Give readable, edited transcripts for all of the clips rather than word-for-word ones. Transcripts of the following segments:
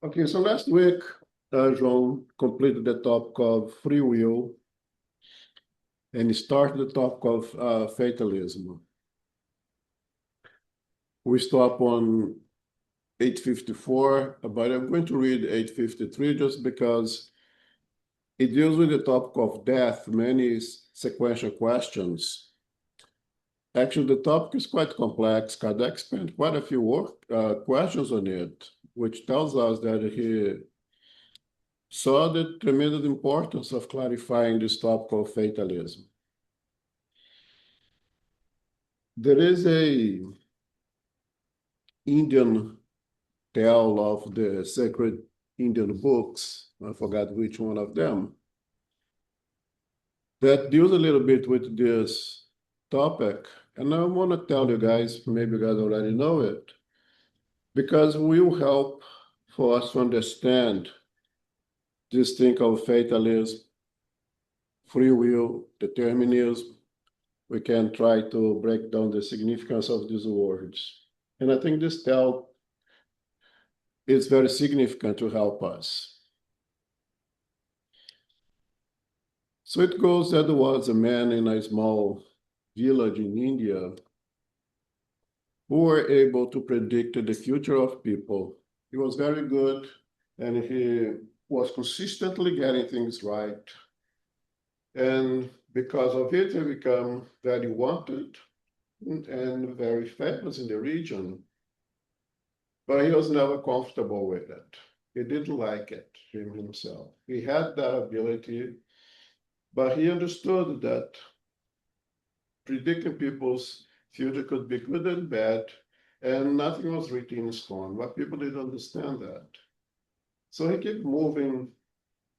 Okay, so last week, João completed the topic of free will and started the topic of fatalism. We stop on 854, but I'm going to read 853 just because it deals with the topic of death, many sequential questions. Actually, the topic is quite complex. Kardec spent quite a few questions on it, which tells us that he saw the tremendous importance of clarifying this topic of fatalism. There is a Indian tale of the sacred Indian books, I forgot which one of them, that deals a little bit with this topic. And I want to tell you guys, maybe you guys already know it, because it will help for us to understand this thing of fatalism, free will, determinism. We can try to break down the significance of these words. And I think this tale is very significant to help us. So it goes that there was a man in a small village in India who were able to predict the future of people. He was very good and he was consistently getting things right. And because of it, he became very wanted and very famous in the region. But he was never comfortable with it. He didn't like it himself. He had that ability, but he understood that predicting people's future could be good and bad, and nothing was written in stone. But people didn't understand that. So he kept moving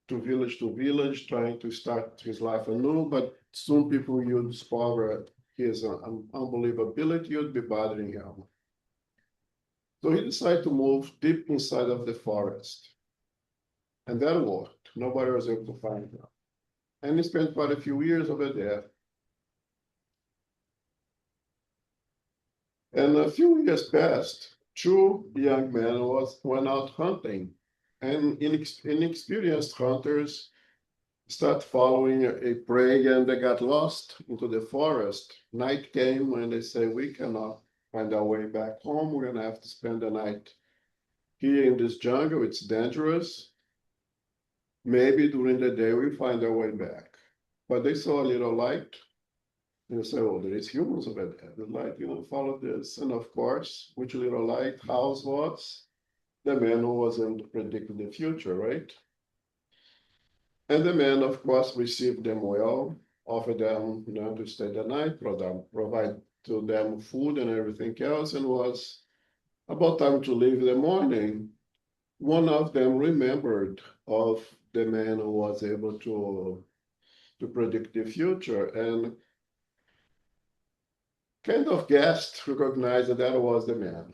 to village, trying to start his life anew, but soon people would discover his unbelievability would be bothering him. So he decided to move deep inside of the forest. And that worked. Nobody was able to find him. And he spent quite a few years over there. And a few years passed, two young men went out hunting. And inexperienced hunters start following a prey and they got lost into the forest. Night came and they say, we cannot find our way back home. We're gonna have to spend the night here in this jungle. It's dangerous. Maybe during the day we find our way back. But they saw a little light. And they say, oh, there is humans over there. The light, follow this. And of course, which little lighthouse was? The man who was able to predict the future, right? And the man, of course, received them well, offered them to stay the night, provide to them food and everything else, and was about time to leave in the morning. One of them remembered of the man who was able to predict the future and kind of guessed, recognized that that was the man.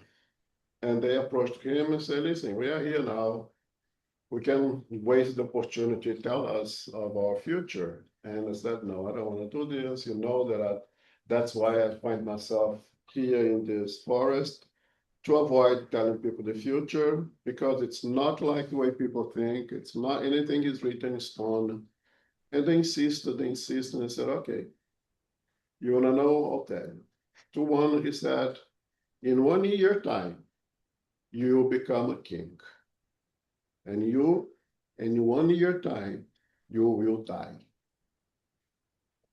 And they approached him and said, listen, we are here now. We can waste the opportunity to tell us of our future. And I said, no, I don't want to do this. You know that's why I find myself here in this forest, to avoid telling people the future, because it's not like the way people think. It's not anything is written in stone. And they insisted, and I said, okay, you want to know? I'll tell you. To one, he said, in 1 year time, you will become a king. And you, in 1 year time, you will die.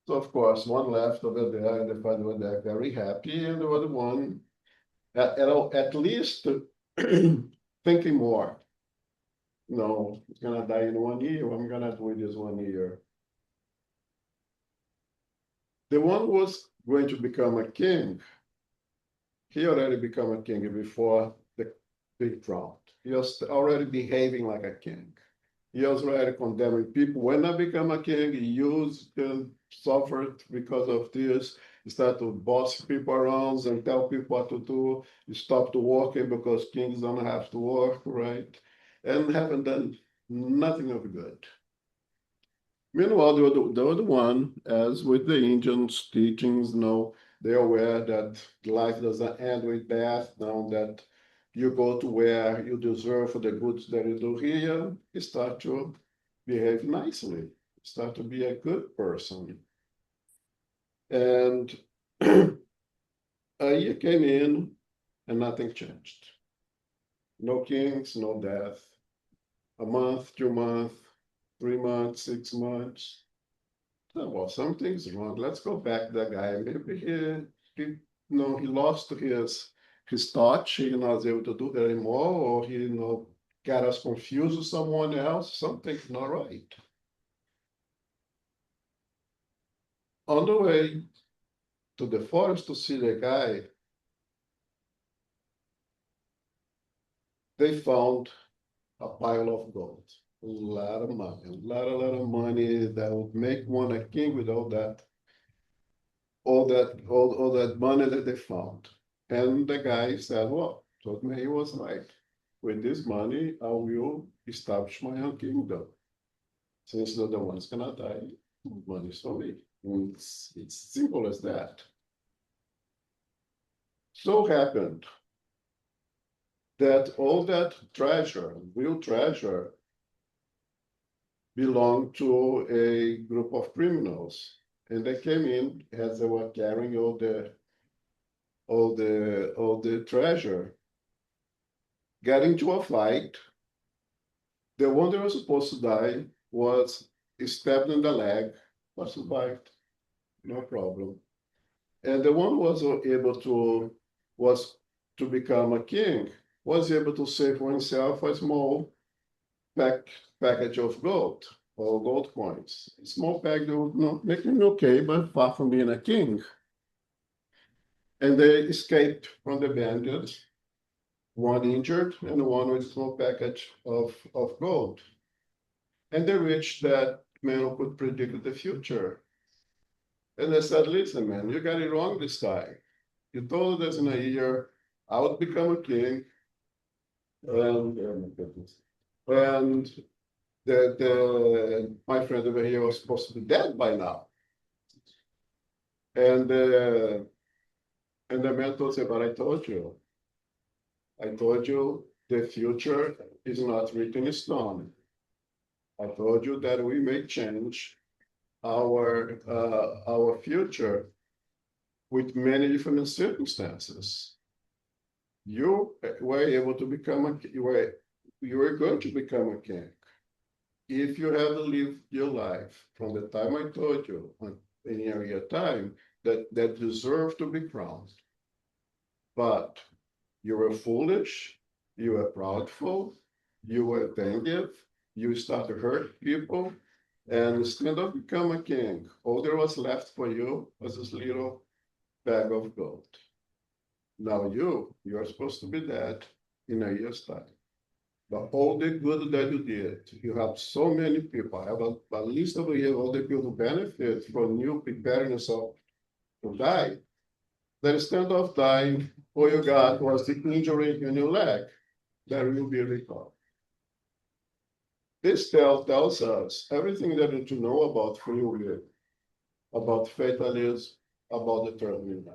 So of course, one left over there, and the father was there very happy, and the other one, at least thinking more. No, it's gonna die in 1 year. I'm gonna do this 1 year. The one who was going to become a king, he already became a king before the big drought. He was already behaving like a king. He was already condemning people. When I become a king, he used and suffered because of this. He started to boss people around and tell people what to do. He stopped working because kings don't have to work, right? And haven't done nothing of good. Meanwhile, the other one, as with the Indians' teachings, they're aware that life doesn't end with death, now that you go to where you deserve for the goods that you do here, you start to behave nicely, start to be a good person. And a year came in and nothing changed. No kings, no death. A month, 2 months, 3 months, 6 months. Oh, well, something's wrong. Let's go back to that guy. Maybe he lost his touch. He not able to do that anymore, or he got us confused with someone else. Something's not right. On the way to the forest to see the guy, they found a pile of gold. A lot of money, a lot of money that would make one a king with all that money that they found. And the guy said, well, told me he was right. With this money, I will establish my own kingdom. Since the other one's gonna die, money's for me. It's simple as that. So happened that all that treasure, real treasure, belonged to a group of criminals. And they came in as they were carrying all the treasure, got into a fight. The one that was supposed to die was stabbed in the leg, but survived, no problem. And the one who was to become a king was able to save for himself a small package of gold or gold coins. A small pack that would not make him okay, but far from being a king. And they escaped from the bandits, one injured and one with a small package of gold. And they reached that man who could predict the future. And they said, listen, man, you got it wrong this time. You told us in a year I would become a king. And, oh my goodness. And my friend over here was supposed to be dead by now. And the man told him, but I told you the future is not written in stone. I told you that we may change our future with many different circumstances. You were able to become you were going to become a king if you have lived your life from the time I told you in your time that deserve to be crowned. But you were foolish, you were proudful, you were attentive, you start to hurt people, and instead of become a king, all there was left for you was this little bag of gold. Now you're supposed to be dead in a year's time. But all the good that you did, you have so many people. I have a list over here, all the people who benefit from you preparing yourself to die. That instead of dying, all you got was the injury in your leg that will be recovered. This tells us everything that you need to know about free will, about fatalism, about determinism.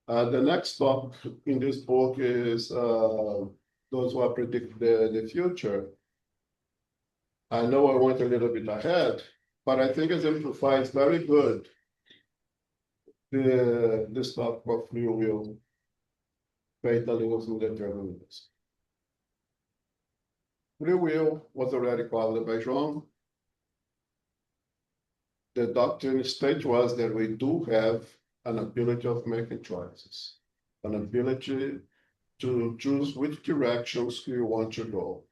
The next topic in this book is those who predict the future. I know I went a little bit ahead, but I think it amplifies very good this topic of free will, fatalism, determinism. Free will was already called by John. The doctrine state was that we do have an ability of making choices, an ability to choose which directions we want to go.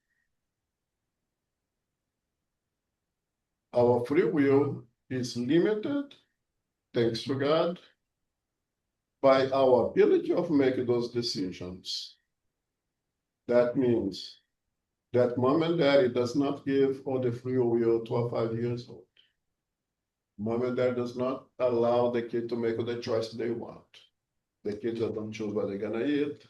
Our free will is limited, thanks to God, by our ability of making those decisions. That means that mom and daddy does not give all the free will to a 5 years old. Mom and dad does not allow the kid to make the choice they want. The kids don't choose what they're gonna eat,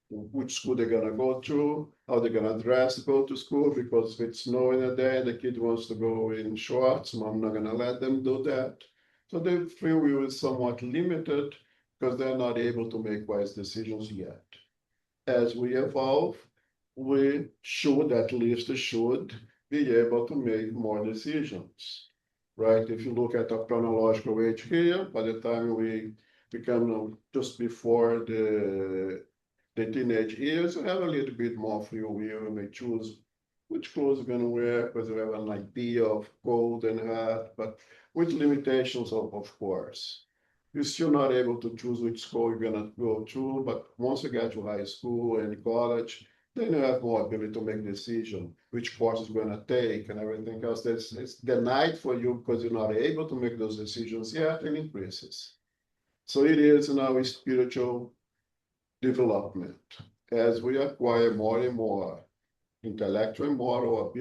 which school they're gonna go to, how they're gonna dress to go to school, because if it's snowing a day and the kid wants to go in shorts, mom not gonna let them do that. So their free will is somewhat limited because they're not able to make wise decisions yet. as we evolve, we should, at least should, be able to make more decisions, right? If you look at a chronological age here, by the time we become just before the teenage years, you have a little bit more free will. You may choose which clothes you're going to wear because you have an idea of cold and hot, but with limitations, of course. You're still not able to choose which school you're going to go to, but once you get to high school and college, then you have more ability to make decision, which course you're going to take and everything else that's denied for you because you're not able to make those decisions yet, it increases. So it is in our spiritual development. As we acquire more and more intellectual and moral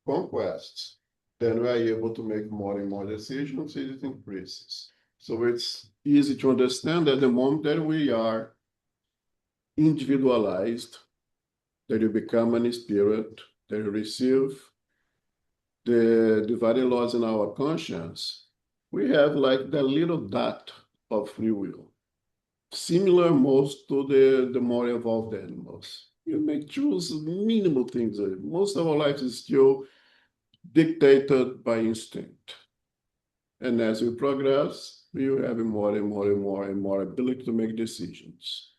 conquests, then we are able to make more and more decisions, it increases. So it's easy to understand that the moment that we are individualized, that you become an spirit, that you receive the dividing laws in our conscience, we have like the little dot of free will, similar most to the more evolved animals. You may choose minimal things. Most of our life is still dictated by instinct. And as we progress, we will have more and more and more and more ability to make decisions.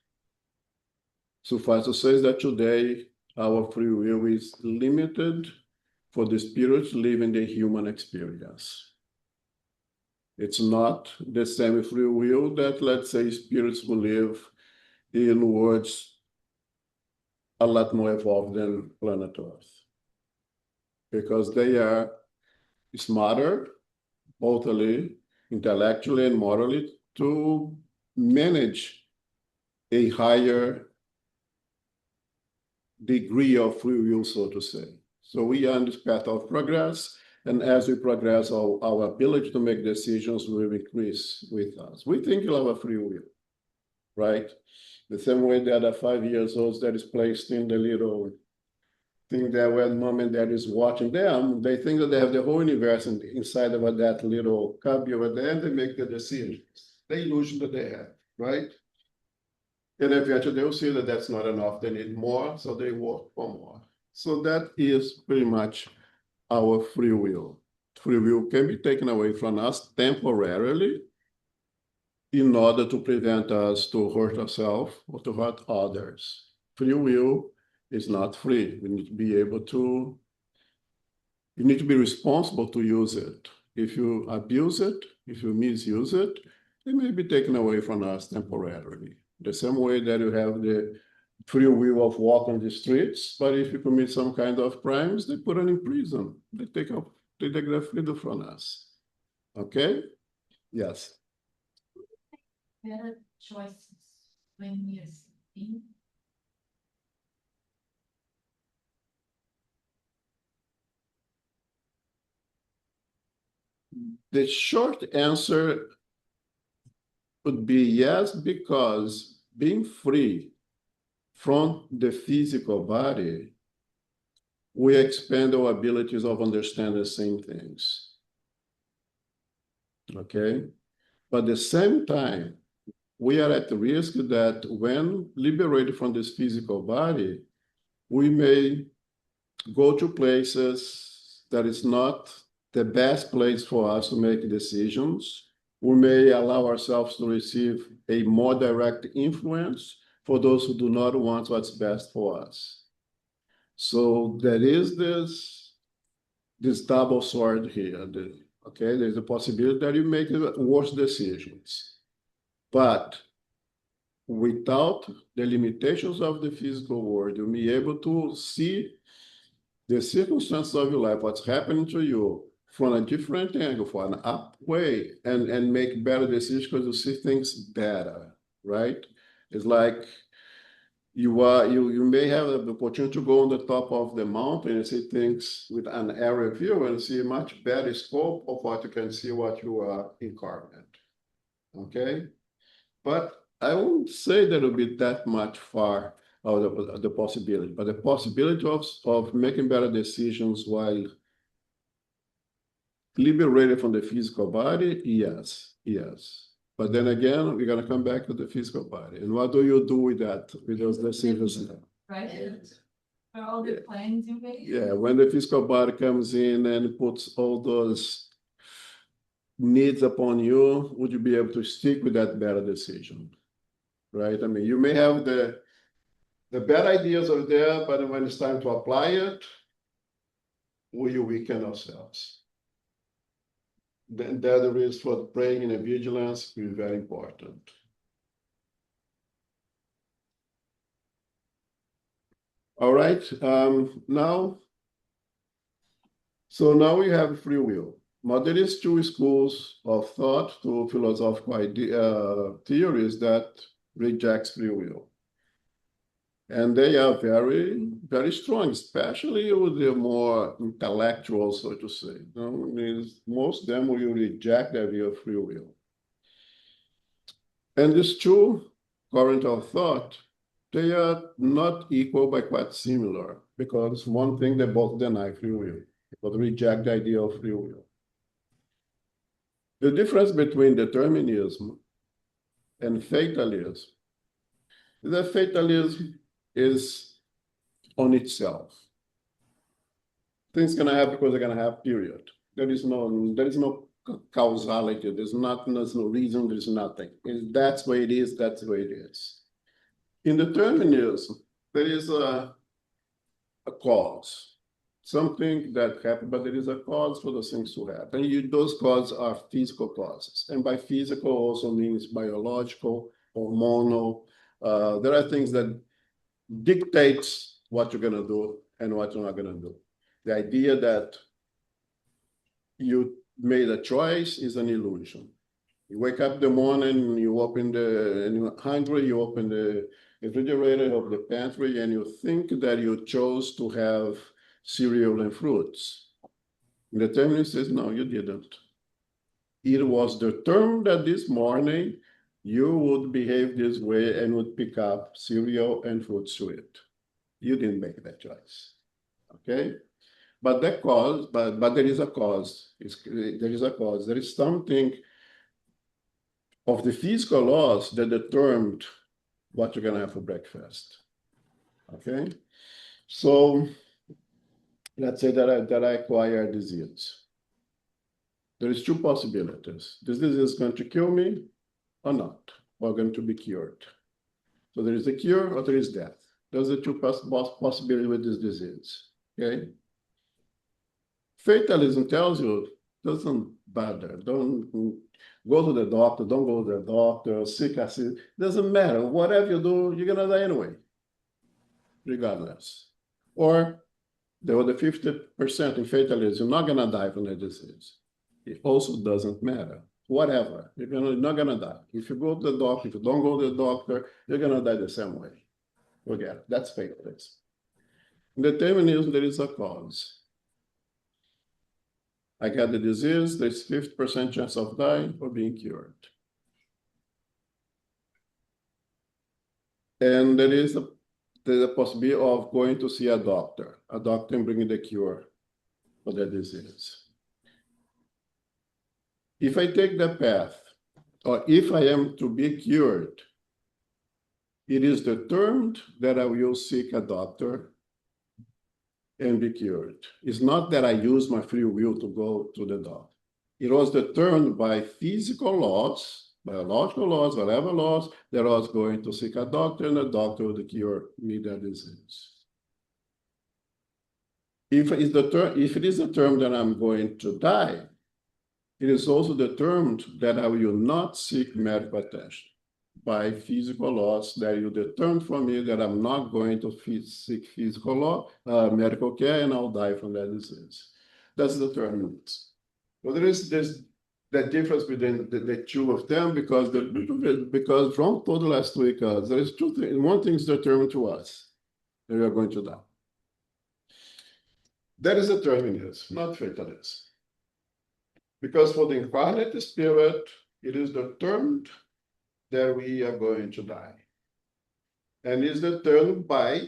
Suffice to say that today, our free will is limited for the spirits living the human experience. It's not the same free will that, let's say, spirits who live in worlds a lot more evolved than planet Earth, because they are smarter, bothly, intellectually and morally, to manage a higher degree of free will, so to say. So we are on this path of progress, and as we progress, our ability to make decisions will increase with us. We think we'll have a free will, right? The same way that a 5 years old that is placed in the little thing there where mom and dad is watching them, they think that they have the whole universe inside of that little cubby over there, and they make the decisions. The illusion that they have, right? And eventually they'll see that that's not enough. They need more, so they work for more. So that is pretty much our free will. Free will can be taken away from us temporarily in order to prevent us to hurt ourselves or to hurt others. Free will is not free. We need to be able to, you need to be responsible to use it. If you abuse it, if you misuse it, it may be taken away from us temporarily. The same way that you have the free will of walking the streets, but if you commit some kind of crimes, they put it in prison. They take the freedom from us. Okay? Yes. Better choices when we are sleeping. The short answer would be yes, because being free from the physical body, we expand our abilities of understanding the same things. Okay? But at the same time, we are at risk that when liberated from this physical body, we may go to places that is not the best place for us to make decisions. We may allow ourselves to receive a more direct influence for those who do not want what's best for us. So there is this double sword here. Okay, there's a possibility that you make worse decisions. But without the limitations of the physical world, you'll be able to see the circumstances of your life, what's happening to you from a different angle, from an up way, and make better decisions because you see things better, right? It's like you may have the opportunity to go on the top of the mountain and see things with an aerial view and see a much better scope of what you can see what you are incarnate. Okay? But I won't say that it'll be that much far out of the possibility, but the possibility of making better decisions while liberated from the physical body, yes, yes. But then again, we're gonna come back to the physical body. And what do you do with that, with those decisions? Right? For all the plans you made? Yeah, when the physical body comes in and puts all those needs upon you, would you be able to stick with that better decision? Right? I mean, you may have the bad ideas are there, but when it's time to apply it, will you weaken ourselves? Then the risk for praying and vigilance is very important. All right, so now we have free will. But there is two schools of thought, two philosophical theories that rejects free will. And they are very, very strong, especially with the more intellectual, so to say. Most of them will reject the idea of free will. And these two current of thought, they are not equal but quite similar, because one thing they both deny free will, but reject the idea of free will. The difference between determinism and fatalism is that fatalism is on itself. Things gonna happen because they're gonna have, period. There is no causality, there's no reason, there's nothing. That's the way it is, that's the way it is. In determinism, there is a cause, something that happened, but there is a cause for those things to happen. Those causes are physical causes. And by physical also means biological, hormonal. There are things that dictates what you're gonna do and what you're not gonna do. The idea that you made a choice is an illusion. You wake up in the morning, and you're hungry, you open the refrigerator of the pantry, and you think that you chose to have cereal and fruits. And the determinist says, no, you didn't. It was determined that this morning you would behave this way and would pick up cereal and fruits to eat. You didn't make that choice, okay? But that cause, but there is a cause. There is a cause. There is something of the physical laws that determined what you're gonna have for breakfast. Okay, so let's say that I acquire a disease. There is two possibilities. This disease is going to kill me or not, or going to be cured. So there is a cure or there is death. Those are the two possibilities with this disease. Okay. Fatalism tells you, doesn't bother. Don't go to the doctor. Don't go to the doctor. Sick acid. Doesn't matter. Whatever you do, you're gonna die anyway, regardless. Or there were the 50% in fatalism. You're not gonna die from the disease. It also doesn't matter. Whatever. You're not gonna die. If you go to the doctor, if you don't go to the doctor, you're gonna die the same way. Forget it. That's fatalism. In determinism, there is a cause. I got the disease, there's 50% chance of dying or being cured. And there is the possibility of going to see a doctor and bringing the cure for the disease. If I take the path, or if I am to be cured, it is determined that I will seek a doctor and be cured. It's not that I use my free will to go to the doctor. It was determined by physical laws, biological laws, whatever laws, that I was going to seek a doctor and the doctor would cure me that disease. If it is determined that I'm going to die, it is also determined that I will not seek medical attention by physical laws that you determine for me that I'm not going to seek medical care, and I'll die from that disease. That's determined. Well, there is that difference between the two of them because from told last week, there is two things. One thing is determined to us that we are going to die. That is determinism, not fatalism. Because for the incarnate spirit, it is determined that we are going to die. And is determined by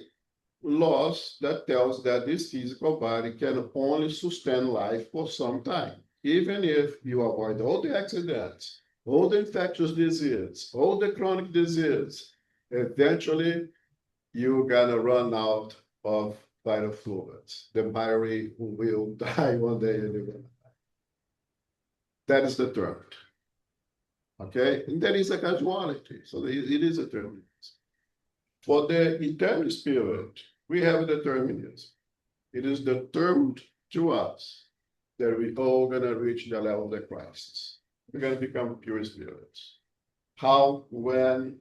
laws that tells that this physical body can only sustain life for some time. Even if you avoid all the accidents, all the infectious disease, all the chronic disease, eventually you're gonna run out of vital fluids. The body will die one day anyway. That is the term. Okay, and that is a casualty. So it is a determinism. For the eternal spirit, we have a determinism. It is determined to us that we all gonna reach the level of the Christ. We're gonna become pure spirits. How, when,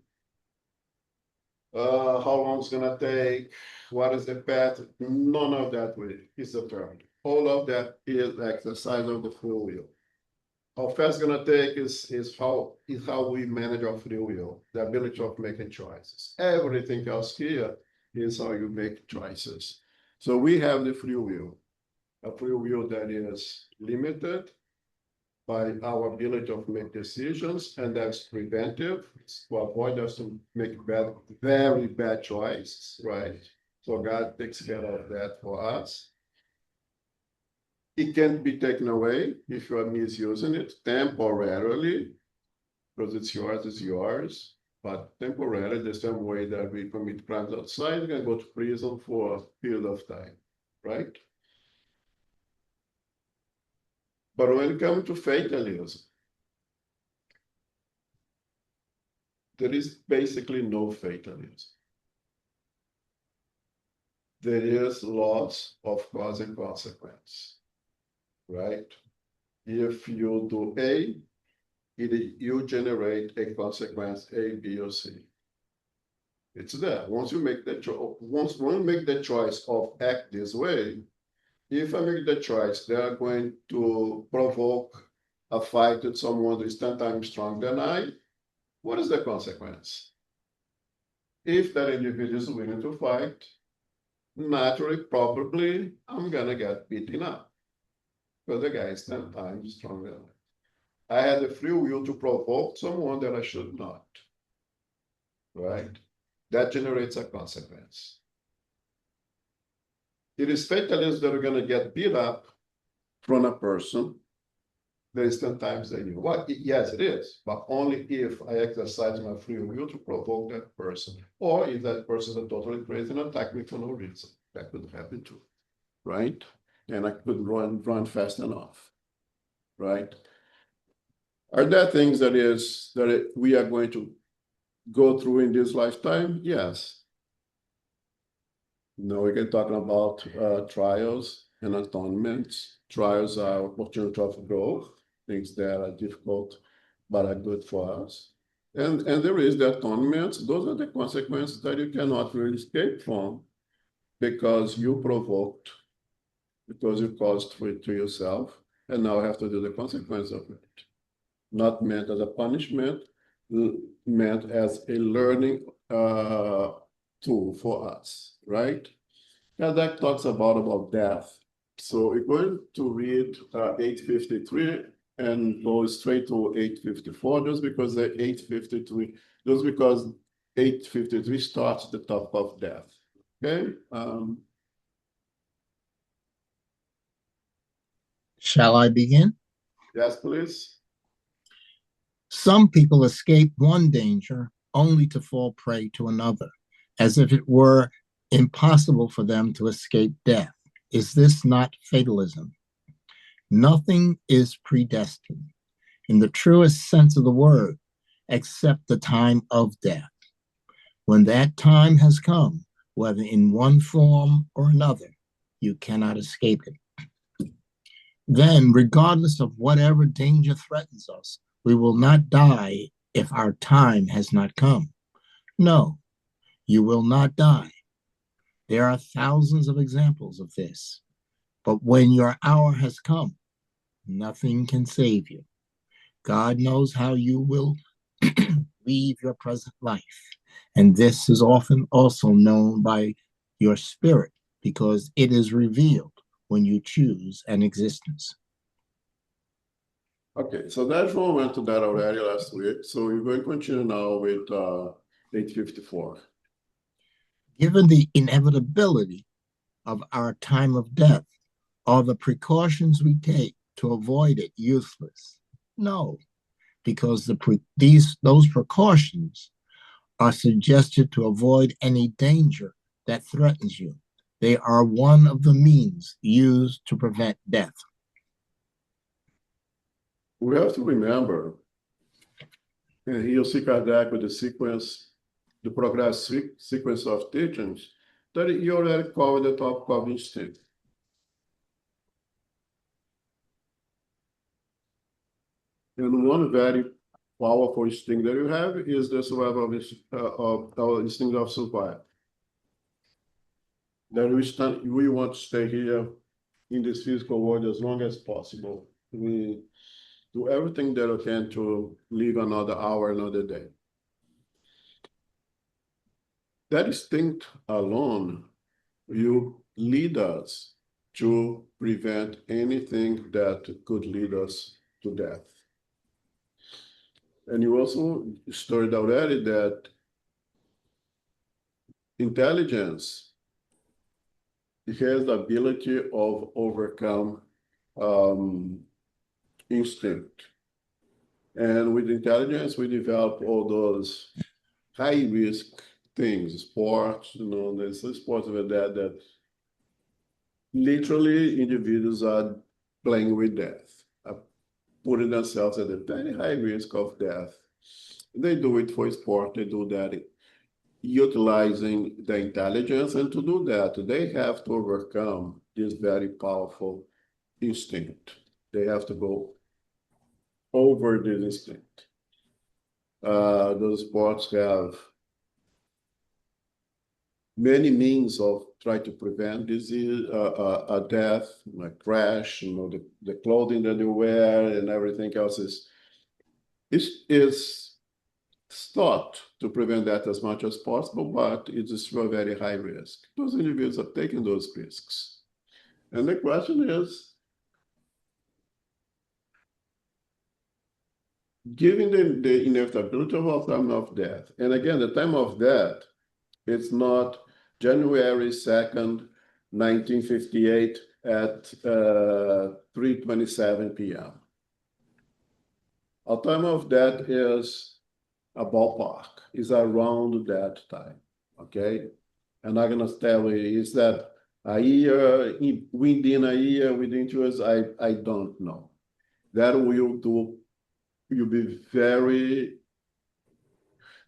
how long it's gonna take, what is the path? None of that is determined. All of that is exercise of the free will. How fast it's gonna take is how we manage our free will, the ability of making choices. Everything else here is how you make choices. So we have the free will, a free will that is limited by our ability to make decisions, and that's preventive to avoid us to make very bad choices, right? So God takes care of that for us. It can't be taken away if you are misusing it temporarily, because it's yours, but temporarily, the same way that we commit crimes outside, we can go to prison for a period of time, right? But when it comes to fatalism, there is basically no fatalism. There is loss of cause and consequence, right? If you do A, you generate a consequence A, B, or C. It's there. Once you make the choice, once one make the choice of act this way, if I make the choice, they are going to provoke a fight with someone who is 10 times stronger than I. What is the consequence? If that individual is willing to fight, naturally, probably, I'm gonna get beaten up because the guy is 10 times stronger than I. I had the free will to provoke someone that I should not, right? That generates a consequence. It is fatalists that are gonna get beat up from a person that is 10 times than you. What? Yes, it is, but only if I exercise my free will to provoke that person, or if that person is totally crazy and attack me for no reason. That could happen too, right? And I could run fast enough, right? Are there things that we are going to go through in this lifetime? Yes. No, we can talk about trials and atonements. Trials are opportunity of growth, things that are difficult but are good for us. And there is the atonement. Those are the consequences that you cannot really escape from because you provoked, because you caused it to yourself, and now have to do the consequence of it. Not meant as a punishment, meant as a learning tool for us, right? Kardec talks about death. So we're going to read 853 and go straight to 854, just because the 853, just because 853 starts the topic of death. Okay. Shall I begin? Yes, please. Some people escape one danger only to fall prey to another, as if it were impossible for them to escape death. Is this not fatalism? Nothing is predestined in the truest sense of the word, except the time of death. When that time has come, whether in one form or another, you cannot escape it. Then, regardless of whatever danger threatens us, we will not die if our time has not come. No, you will not die. There are thousands of examples of this. But when your hour has come, nothing can save you. God knows how you will leave your present life. And this is often also known by your spirit because it is revealed when you choose an existence. Okay, so that's one went to that already last week. So we're going to continue now with 854. Given the inevitability of our time of death, are the precautions we take to avoid it useless? No, because those precautions are suggested to avoid any danger that threatens you. They are one of the means used to prevent death. We have to remember, and here you see Kardec with the progress sequence of teachings, that he already covered the topic of instinct. And one very powerful instinct that you have is the survival of our instinct of survival. That we want to stay here in this physical world as long as possible. We do everything that we can to live another hour, another day. That instinct alone will lead us to prevent anything that could lead us to death. And you also stated already that intelligence has the ability of overcome instinct. And with intelligence, we develop all those high-risk things, sports, there's a sport with that literally individuals are playing with death, putting themselves at a very high risk of death. They do it for sport, they do that utilizing the intelligence, and to do that, they have to overcome this very powerful instinct. They have to go over this instinct. Those sports have many means of trying to prevent disease, a death, a crash, the clothing that they wear and everything else is thought to prevent that as much as possible, but it is still a very high risk. Those individuals are taking those risks. And the question is, given the inevitability of our time of death, and again, the time of death, it's not January 2nd, 1958 at 3:27 p.m. Our time of death is a ballpark, is around that time, okay? And I'm gonna tell you, is that a year, within a year, within 2 years, I don't know. That will be very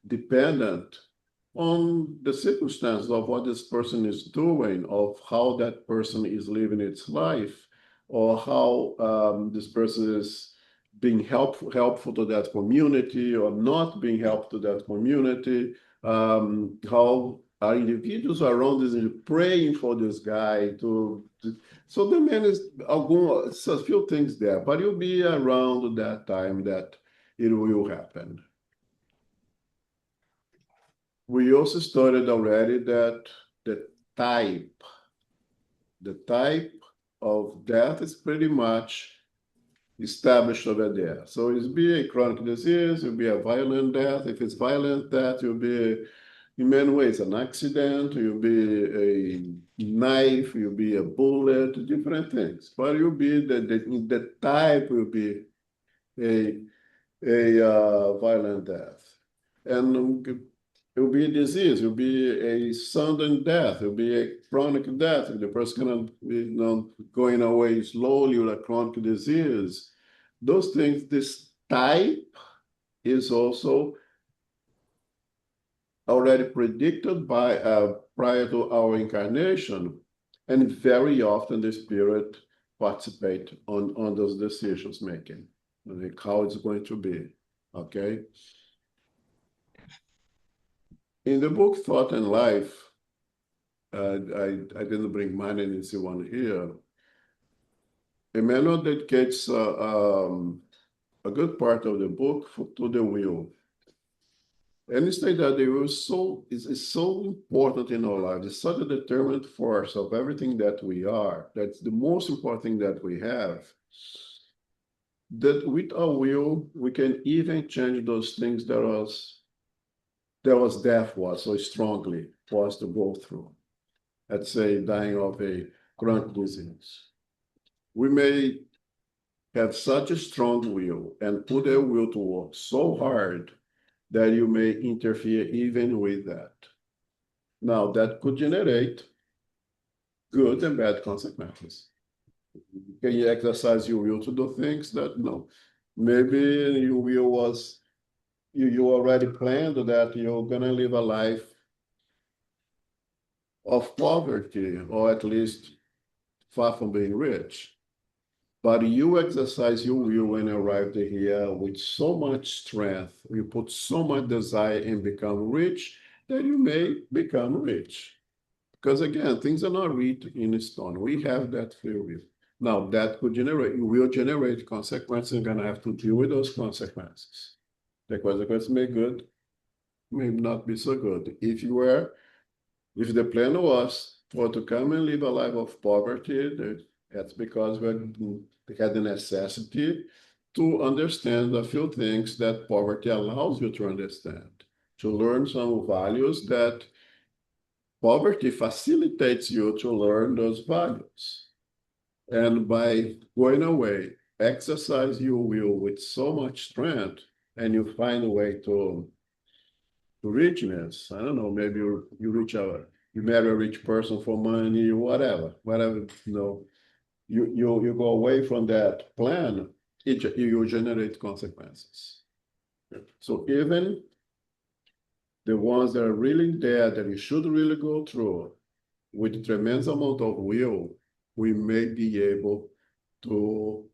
dependent on the circumstances of what this person is doing, of how that person is living its life, or how this person is being helpful to that community or not being helpful to that community, how our individuals around this praying for this guy so the man is a few things there, but it'll be around that time that it will happen. We also studied already that the type of death is pretty much established over there. So it'll be a chronic disease, it'll be a violent death. If it's violent death, it'll be in many ways an accident, it'll be a knife, it'll be a bullet, different things. But it'll be the type will be a violent death. And it will be a disease, it will be a sudden death, it will be a chronic death. If the person can be going away slowly with a chronic disease, those things, this type is also already predicted by prior to our incarnation, and very often the spirit participate on those decisions making, like how it's going to be, okay? In the book Thought and Life, I didn't bring mine, and it's the one here. Emmanuel dedicates a good part of the book to the will. And he states that the will is so important in our lives. It's such a determinant force of everything that we are. That's the most important thing that we have. That with our will, we can even change those things death was so strongly for us to go through. Let's say dying of a chronic disease. We may have such a strong will and put their will to work so hard that you may interfere even with that. Now, that could generate good and bad consequences. Can you exercise your will to do things that no? Maybe your will was you already planned that you're gonna live a life of poverty, or at least far from being rich. But you exercise your will when you arrived here with so much strength, you put so much desire and become rich that you may become rich. Because again, things are not written in stone. We have that free will. Now that could generate, will generate consequences. You're gonna have to deal with those consequences. The consequences may good, may not be so good. If the plan was for to come and live a life of poverty, that's because we had the necessity to understand a few things that poverty allows you to understand, to learn some values that poverty facilitates you to learn those values. And by going away, exercise your will with so much strength, and you find a way to richness. I don't know, maybe you reach out, you marry a rich person for money, whatever, you go away from that plan, you generate consequences. So even the ones that are really there that you should really go through with a tremendous amount of will, we may be able to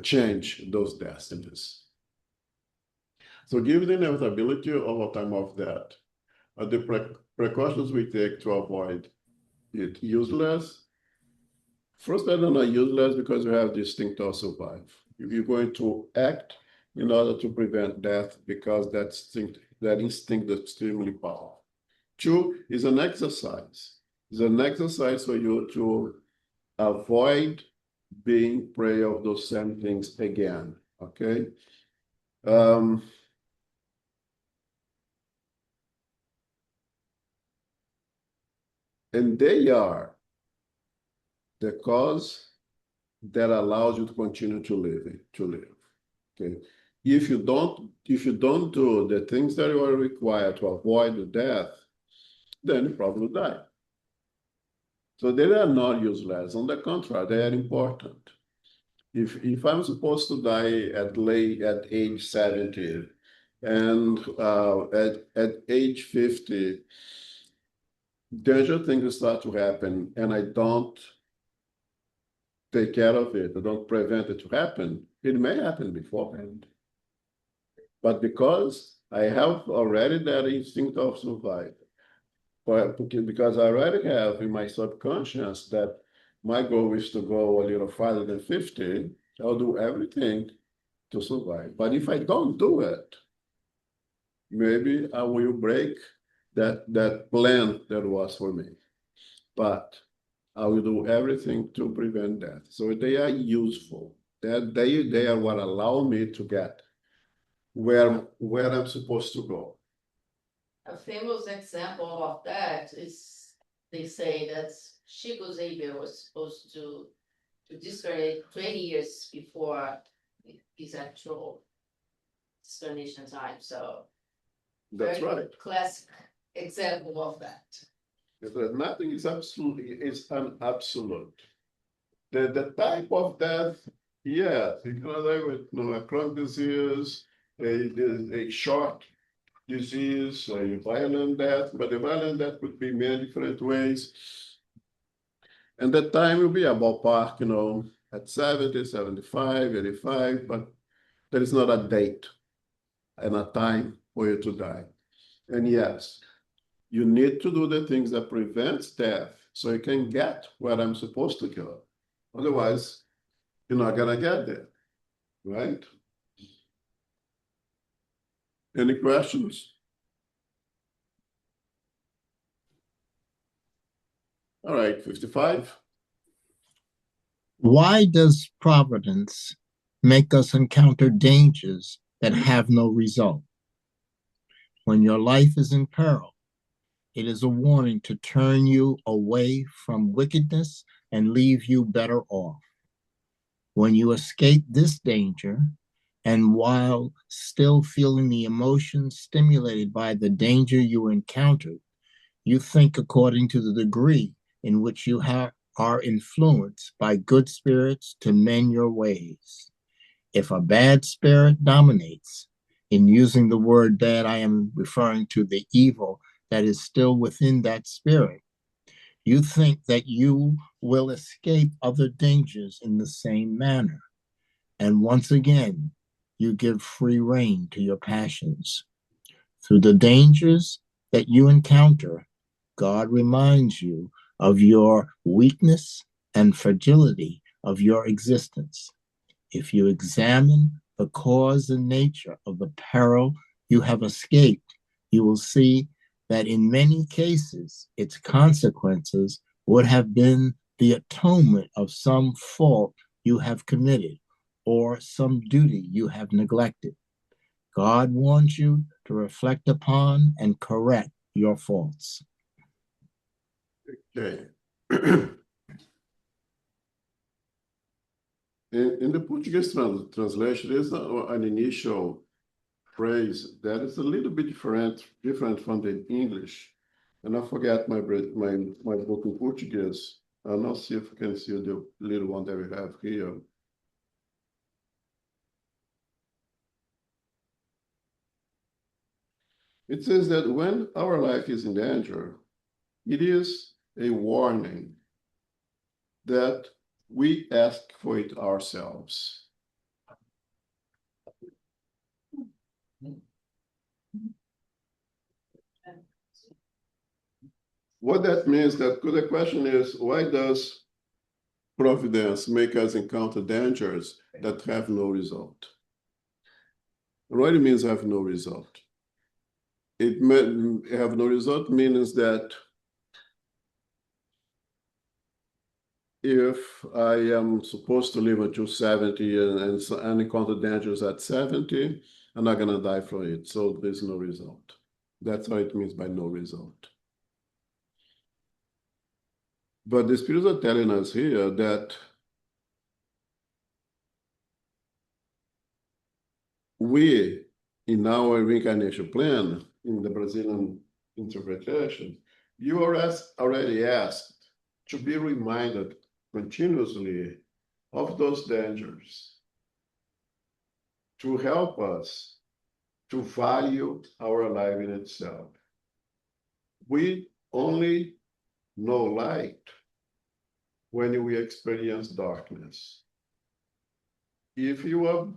change those destinies. So given the inevitability of a time of that, the precautions we take to avoid it useless. First, I don't know, useless because you have the instinct to survive. If you're going to act in order to prevent death, because that instinct is extremely powerful. Two is an exercise. It's an exercise for you to avoid being prey of those same things again. Okay. And they are the cause that allows you to continue to live. Okay. If you don't do the things that you are required to avoid the death, then you probably die. So they are not useless. On the contrary, they are important. If I'm supposed to die at age 70, and at age 50, danger things start to happen, and I don't take care of it, I don't prevent it to happen, it may happen beforehand. But because I have already that instinct of survival, because I already have in my subconscious that my goal is to go a little farther than 50, I'll do everything to survive. But if I don't do it, maybe I will break that plan that was for me. But I will do everything to prevent that. So they are useful. They are what allow me to get where I'm supposed to go. A famous example of that is they say that Chico Xavier was supposed to discarnate 20 years before his actual discarnation time. So That's very right. classic example of that. Nothing is an absolute. The type of death, yes, you can die with a chronic disease, a short disease, a violent death, but the violent death could be many different ways. And the time will be a ballpark, at 70, 75, 85, but there is not a date and a time for you to die. And yes, you need to do the things that prevents death so you can get where I'm supposed to go. Otherwise, you're not gonna get there, right? Any questions? All right, 55. Why does providence make us encounter dangers that have no result? When your life is in peril, it is a warning to turn you away from wickedness and leave you better off. When you escape this danger, and while still feeling the emotions stimulated by the danger you encountered, you think according to the degree in which you are influenced by good spirits to mend your ways. If a bad spirit dominates, in using the word bad, I am referring to the evil that is still within that spirit. You think that you will escape other dangers in the same manner. And once again, you give free rein to your passions. Through the dangers that you encounter, God reminds you of your weakness and fragility of your existence. If you examine the cause and nature of the peril you have escaped, you will see that in many cases, its consequences would have been the atonement of some fault you have committed or some duty you have neglected. God wants you to reflect upon and correct your faults. Okay. In the Portuguese translation, there's an initial phrase that is a little bit different from the English. And I forget my book in Portuguese. I'll now see if you can see the little one that we have here. It says that when our life is in danger, it is a warning that we ask for it ourselves. What that means, that the question is, why does providence make us encounter dangers that have no result? What it means have no result? It may have no result means that if I am supposed to live until 70 and encounter dangers at 70, I'm not going to die from it. So there's no result. That's what it means by no result. But the spirits are telling us here that we, in our reincarnation plan, in the Brazilian interpretation, you are already asked to be reminded continuously of those dangers, to help us to value our life in itself. We only know light when we experience darkness. If you are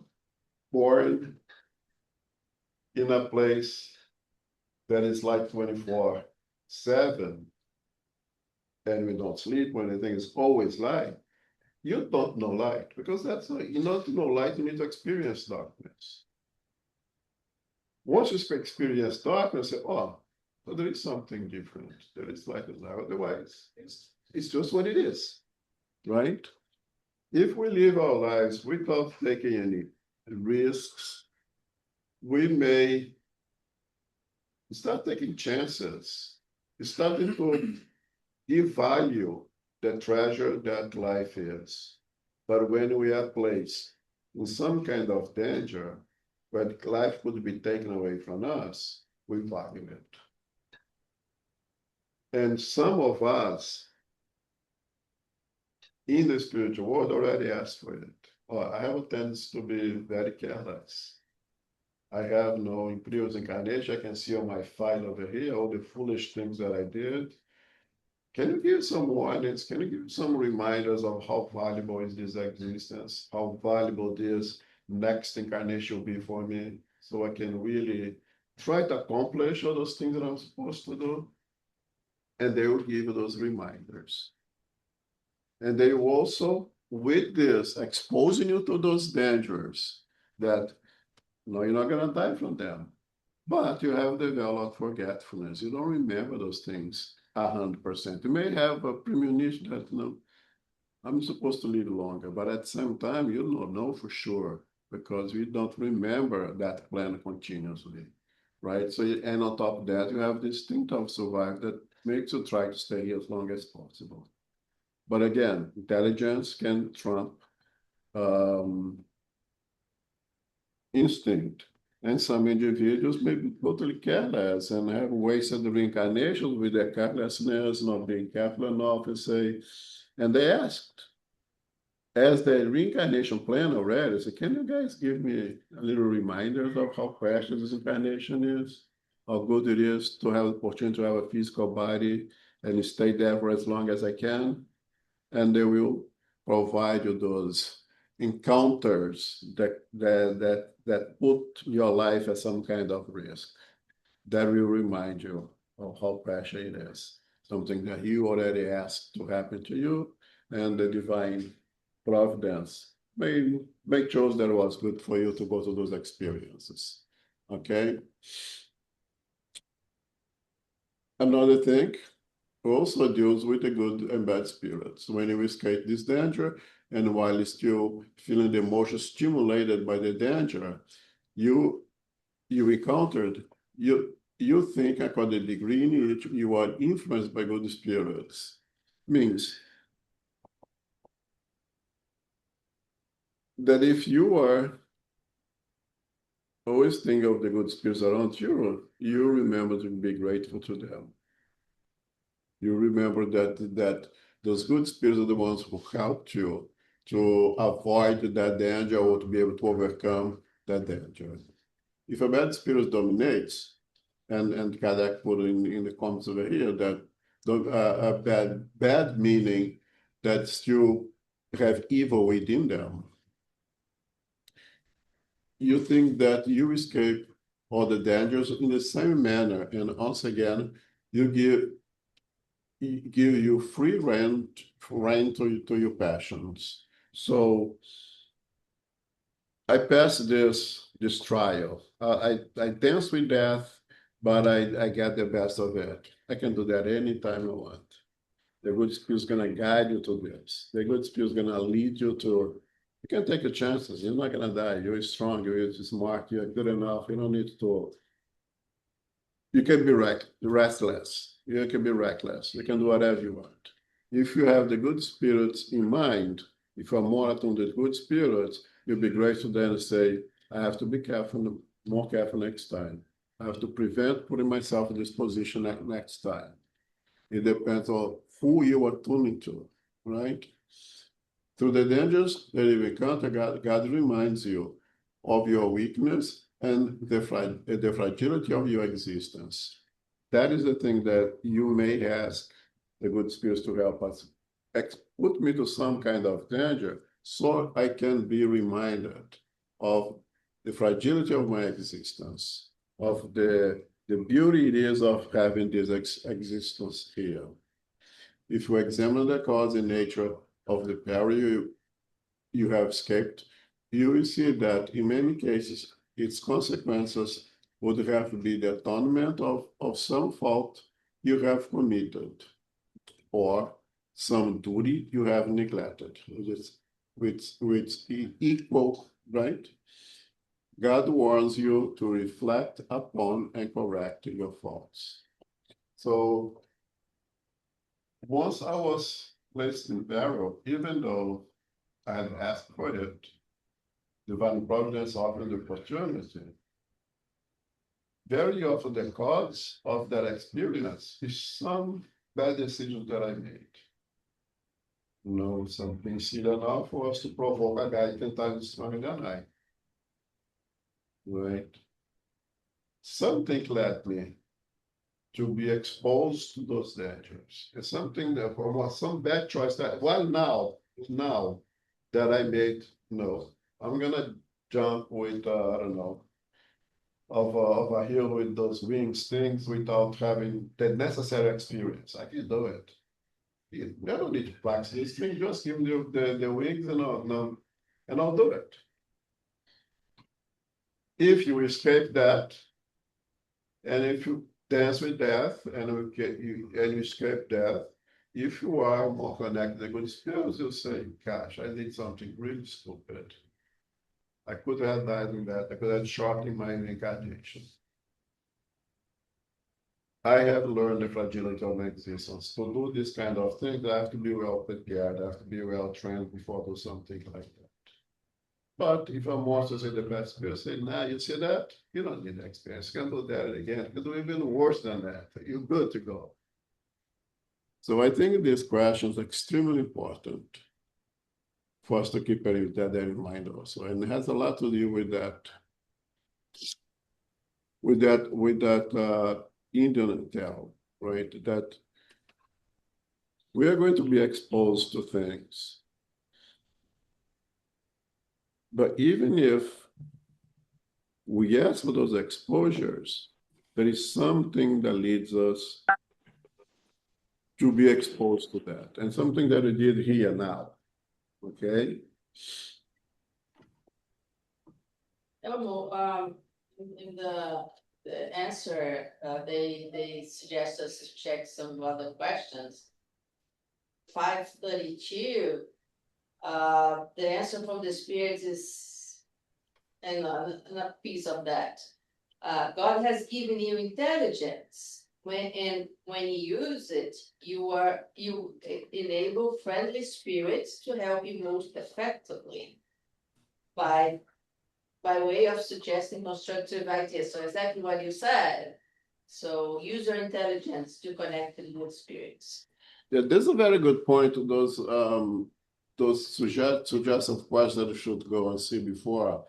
born in a place that is like 24/7, and we don't sleep when anything is always light, you don't know light, because that's not, in order to know light, you need to experience darkness. Once you experience darkness, say, oh, so there is something different. There is light and light. Otherwise, it's just what it is, right? If we live our lives without taking any risks, we may start taking chances, starting to devalue the treasure that life is. But when we are placed in some kind of danger, where life could be taken away from us, we value it. And some of us in the spiritual world already asked for it. Oh, I have a tendency to be very careless. I have no, in previous incarnation, I can see on my file over here all the foolish things that I did. Can you give some warnings? Can you give some reminders of how valuable is this existence? How valuable this next incarnation will be for me? So I can really try to accomplish all those things that I'm supposed to do. And they will give you those reminders. And they will also, with this, exposing you to those dangers that, no, you're not going to die from them. But you have developed forgetfulness. You don't remember those things 100%. You may have a premonition that, no, I'm supposed to live longer, but at the same time, you don't know for sure, because you don't remember that plan continuously, right? So, and on top of that, you have this instinct of survival that makes you try to stay here as long as possible. But again, intelligence can trump instinct. And some individuals may be totally careless and have wasted reincarnations with their carelessness, not being careful enough, and say, and they asked, as the reincarnation plan already, say, can you guys give me a little reminder of how precious this incarnation is? How good it is to have the opportunity to have a physical body and stay there for as long as I can? And they will provide you those encounters that put your life at some kind of risk. That will remind you of how precious it is. Something that you already asked to happen to you, and the divine providence may chose that it was good for you to go to those experiences. Okay. Another thing also deals with the good and bad spirits. When you escape this danger, and while still feeling the emotion stimulated by the danger, you encountered, you think according to the degree in which you are influenced by good spirits. Means that if you are always think of the good spirits around you, you remember to be grateful to them. You remember that those good spirits are the ones who helped you to avoid that danger or to be able to overcome that danger. If a bad spirit dominates, and Kardec put in the comments over here that a bad meaning that still have evil within them, you think that you escape all the dangers in the same manner, and once again you give you free rein to your passions. So I passed this trial. I dance with death, but I get the best of it. I can do that anytime I want. The good spirit is going to guide you to this. The good spirit is going to lead you to. You can take your chances. You're not going to die. You're strong. You're smart. You're good enough. You don't need to. You can be restless. You can be reckless. You can do whatever you want. If you have the good spirits in mind, if you're more attuned to the good spirits, you'll be grateful then and say, I have to be careful, more careful next time. I have to prevent putting myself in this position next time. It depends on who you are tuning to, right? Through the dangers that you encounter, God reminds you of your weakness and the fragility of your existence. That is the thing that you may ask the good spirits to help us. Put me to some kind of danger so I can be reminded of the fragility of my existence, of the beauty it is of having this existence here. If you examine the cause and nature of the peril you have escaped, you will see that in many cases, its consequences would have to be the atonement of some fault you have committed or some duty you have neglected, which equal, right? God warns you to reflect upon and correct your faults. So once I was placed in peril, even though I had asked for it, divine providence offered the opportunity. Very often the cause of that experience is some bad decisions that I made. You know, something silly enough was to provoke a guy 10 times stronger than I. Right? Something led me to be exposed to those dangers. It's something that was some bad choice that, well, now that I made, no, I'm gonna jump with, I don't know, of a hill with those wings things without having the necessary experience. I can do it. You don't need to practice this thing, just give me the wings and I'll do it. If you escape that, and if you dance with death and you escape death, if you are more connected with spirits, you'll say, gosh, I did something really stupid. I could have died in that. I could have shortened my incarnation. I have learned the fragility of my existence. To do this kind of thing, I have to be well prepared. I have to be well trained before I do something like that. But if a monster is the best experience, say, nah, you see that? You don't need the experience. You can do that again. You can do even worse than that. You're good to go. So I think this question is extremely important for us to keep that in mind also. And it has a lot to do with that Indian tale, right? That we are going to be exposed to things. But even if we ask for those exposures, there is something that leads us to be exposed to that, and something that we did here now, okay? Elmo, in the answer, they suggest us to check some other questions. 532, the answer from the spirit is, and a piece of that. God has given you intelligence. When you use it, you enable friendly spirits to help you most effectively by way of suggesting constructive ideas. So exactly what you said. So use your intelligence to connect with spirits. Yeah, this is a very good point. Those suggestive questions that you should go and see before.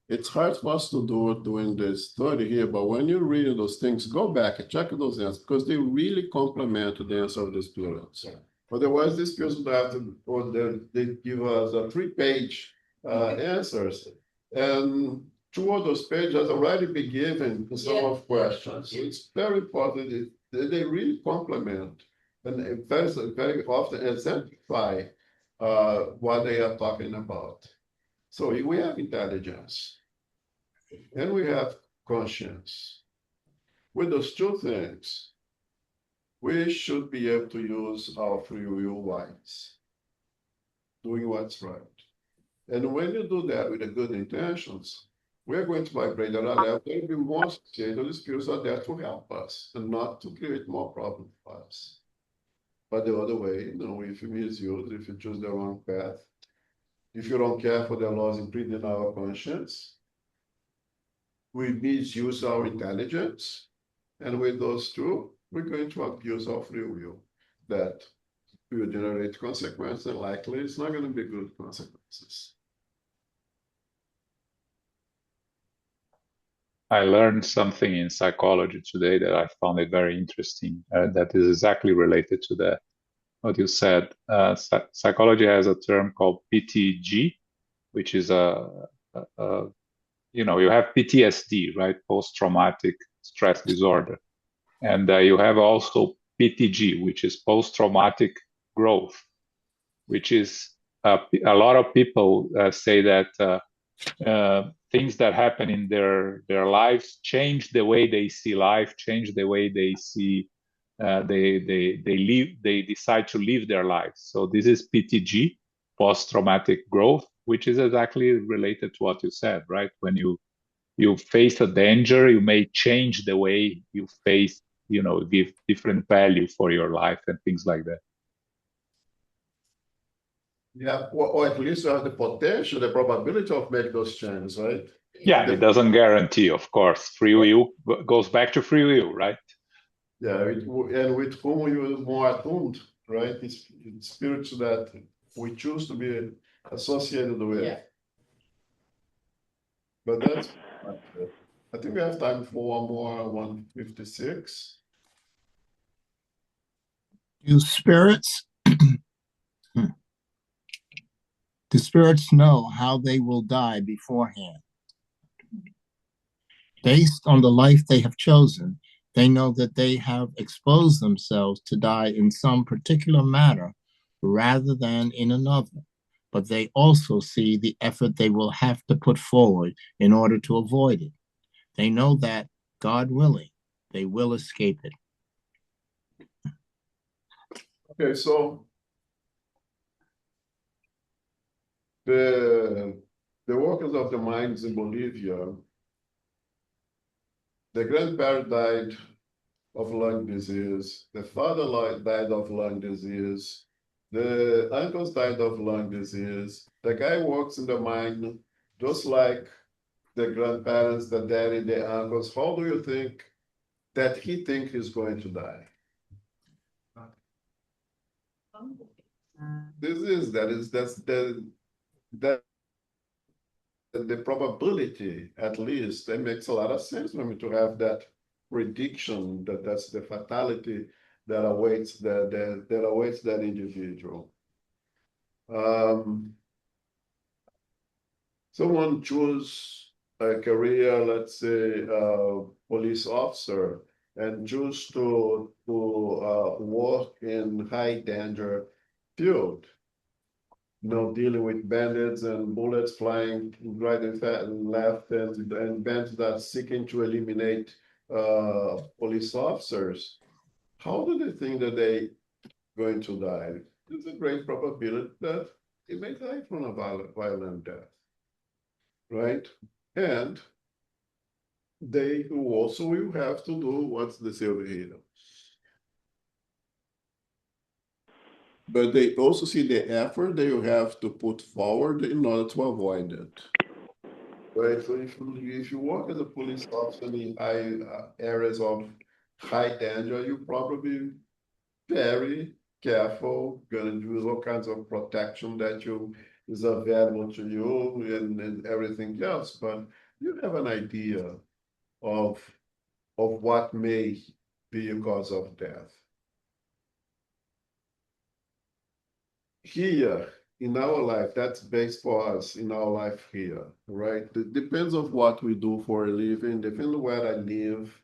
It's hard for us to do it during this study here, but when you're reading those things, go back and check those answers because they really complement the answer of the students. Otherwise, these students have to, or they give us a 3-page answers, and 2 of those pages has already been given to some of questions. So it's very important. They really complement and very often exemplify what they are talking about. So we have intelligence and we have conscience. With those 2 things, we should be able to use our free will wise, doing what's right. And when you do that with the good intentions, we're going to vibrate at a level that will be more associated. The spirits are there to help us and not to create more problems for us. But the other way, if you misuse, if you choose the wrong path, if you don't care for the laws imprinted in our conscience, we misuse our intelligence, and with those 2, we're going to abuse our free will. That will generate consequences, and likely it's not going to be good consequences. I learned something in psychology today that I found it very interesting. That is exactly related to what you said. Psychology has a term called PTG, which is you have PTSD, right? Post-traumatic stress disorder. And you have also PTG, which is post-traumatic growth, which is a lot of people say that things that happen in their lives change the way they see life, change the way they see they decide to live their lives. So this is PTG, post-traumatic growth, which is exactly related to what you said, right? When you face a danger, you may change the way you face, give different value for your life and things like that. Yeah, or at least you have the potential, the probability of making those changes, right? Yeah, it doesn't guarantee, of course. Free will goes back to free will, right? Yeah, and with whom you are more attuned, right? It's spirits that we choose to be associated with. Yeah. But that's, I think we have time for one more, 156. Do spirits do spirits know how they will die beforehand? Based on the life they have chosen, they know that they have exposed themselves to die in some particular manner rather than in another, but they also see the effort they will have to put forward in order to avoid it. They know that, God willing, they will escape it. Okay, so the workers of the mines in Bolivia, the grandparent died of lung disease, the father died of lung disease, the uncles died of lung disease, the guy works in the mine just like the grandparents, the daddy, the uncles, how do you think that he think he's going to die? That's the probability, at least, it makes a lot of sense for me to have that prediction that that's the fatality that awaits that awaits that individual. Someone choose a career, let's say, police officer, and choose to work in high danger field. Dealing with bandits and bullets flying right and left, and bandits that seeking to eliminate police officers. How do they think that they going to die? There's a great probability that they may die from a violent death, right? And they who also will have to do what's the silver hero. But they also see the effort they will have to put forward in order to avoid it. Right, so if you work as a police officer in high areas of high danger, you probably very careful, gonna use all kinds of protection that you is available to you and everything else, but you have an idea of what may be a cause of death. Here in our life, that's based for us in our life here, right? It depends on what we do for a living, depends on where I live,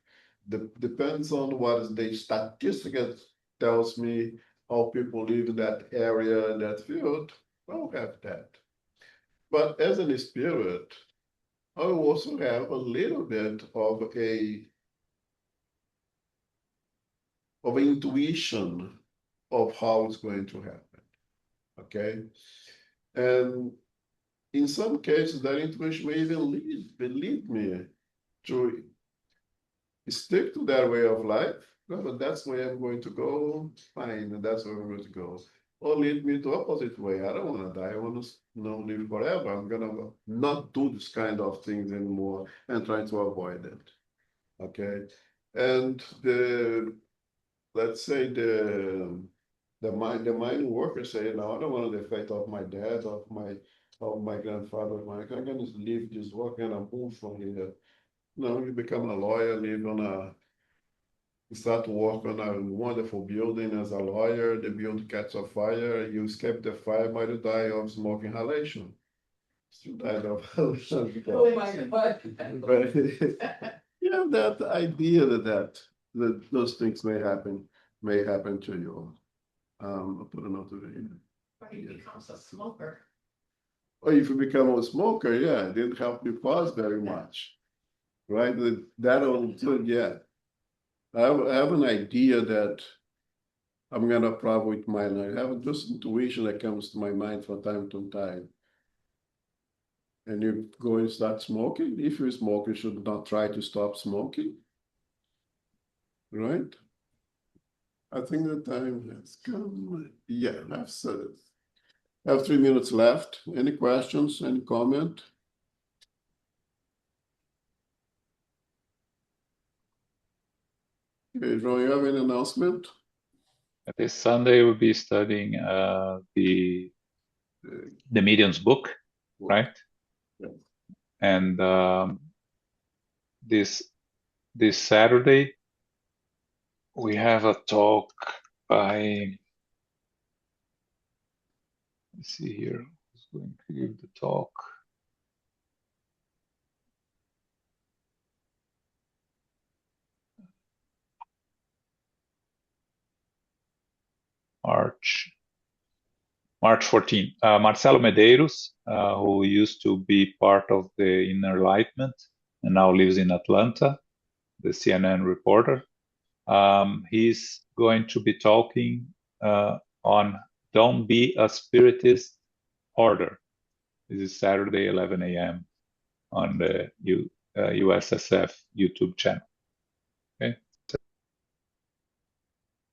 depends on what is the statistics tells me how people live in that area, in that field. I'll have that. But as an spirit, I also have a little bit of an intuition of how it's going to happen. Okay. And in some cases, that intuition may even lead me to stick to that way of life. No, but that's where I'm going to go, fine, and that's where I'm going to go. Or lead me to opposite way. I don't want to die. I want to live forever. I'm gonna not do this kind of things anymore and try to avoid it. Okay. And let's say the mining workers say, no, I don't want the fate of my dad, of my grandfather, I'm gonna leave this work and I'm move from here. No, you become a lawyer, start to work on a wonderful building as a lawyer, the building catches a fire, you escape the fire, but you die of smoke inhalation. Still died of hallucination. Oh my God. But you have that idea that those things may happen to you. I'll put a note of it. Or he becomes a smoker. Or if you become a smoker, yeah, it didn't help you pause very much, right? That'll do it, yeah. I have an idea that I'm gonna probably with mine. I have just intuition that comes to my mind from time to time. And you go and start smoking. If you smoke, you should not try to stop smoking, right? I think the time has come. Yeah, I've said it. I have 3 minutes left. Any questions? Any comment? Okay, João, you have any announcement? This Sunday we'll be studying the Medium's book, right? Yeah. And this Saturday we have a talk by, let's see here, who's going to give the talk? March 14. Marcelo Medeiros, who used to be part of the Inner Enlightenment and now lives in Atlanta, the CNN reporter. He's going to be talking on Don't Be a Spiritist Order. This is Saturday, 11 a.m. on the USSF YouTube channel. Okay.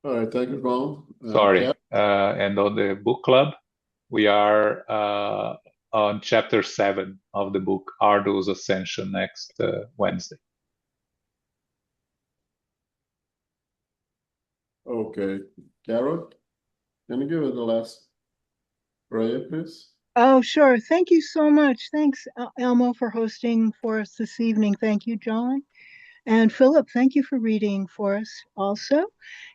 All right, thank you, João. Sorry. And on the book club, we are on chapter 7 of the book Ardu's Ascension next Wednesday. Okay, Carol, can you give it the last prayer, please? Oh, sure. Thank you so much. Thanks, Elmo, for hosting for us this evening. Thank you, John. And Philip, thank you for reading for us also.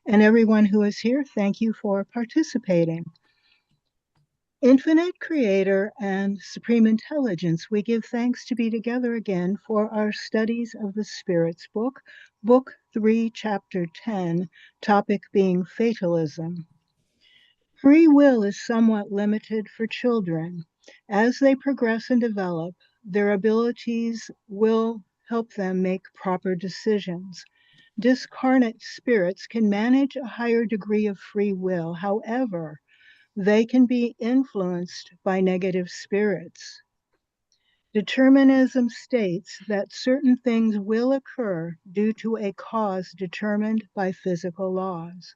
And everyone who is here, thank you for participating. Infinite Creator and Supreme Intelligence, we give thanks to be together again for our studies of the Spirit's Book, Book 3, Chapter 10, topic being Fatalism. Free will is somewhat limited for children. As they progress and develop, their abilities will help them make proper decisions. Discarnate spirits can manage a higher degree of free will. However, they can be influenced by negative spirits. Determinism states that certain things will occur due to a cause determined by physical laws.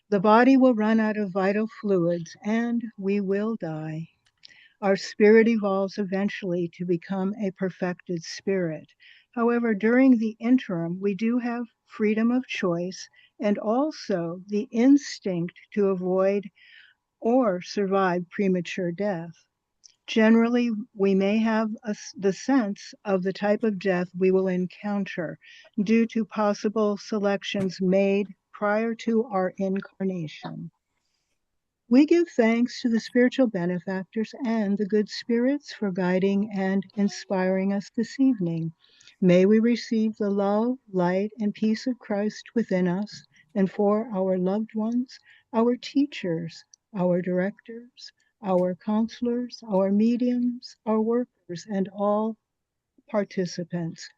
The body will run out of vital fluids and we will die. Our spirit evolves eventually to become a perfected spirit. However, during the interim, we do have freedom of choice and also the instinct to avoid or survive premature death. Generally, we may have the sense of the type of death we will encounter due to possible selections made prior to our incarnation. We give thanks to the spiritual benefactors and the good spirits for guiding and inspiring us this evening. May we receive the love, light, and peace of Christ within us and for our loved ones, our teachers, our directors, our counselors, our mediums, our workers, and all participants.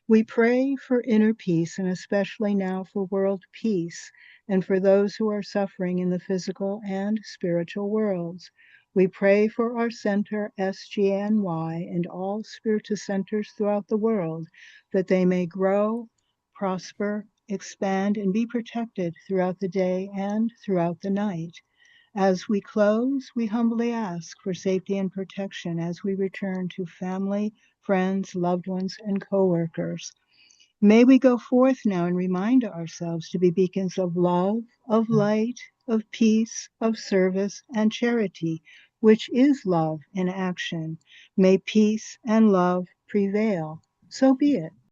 We pray for inner peace and especially now for world peace and for those who are suffering in the physical and spiritual worlds. We pray for our center, SGNY, and all spiritual centers throughout the world, that they may grow, prosper, expand, and be protected throughout the day and throughout the night. As we close, we humbly ask for safety and protection as we return to family, friends, loved ones, and co-workers. May we go forth now and remind ourselves to be beacons of love, of light, of peace, of service, and charity, which is love in action. May peace and love prevail. So be it.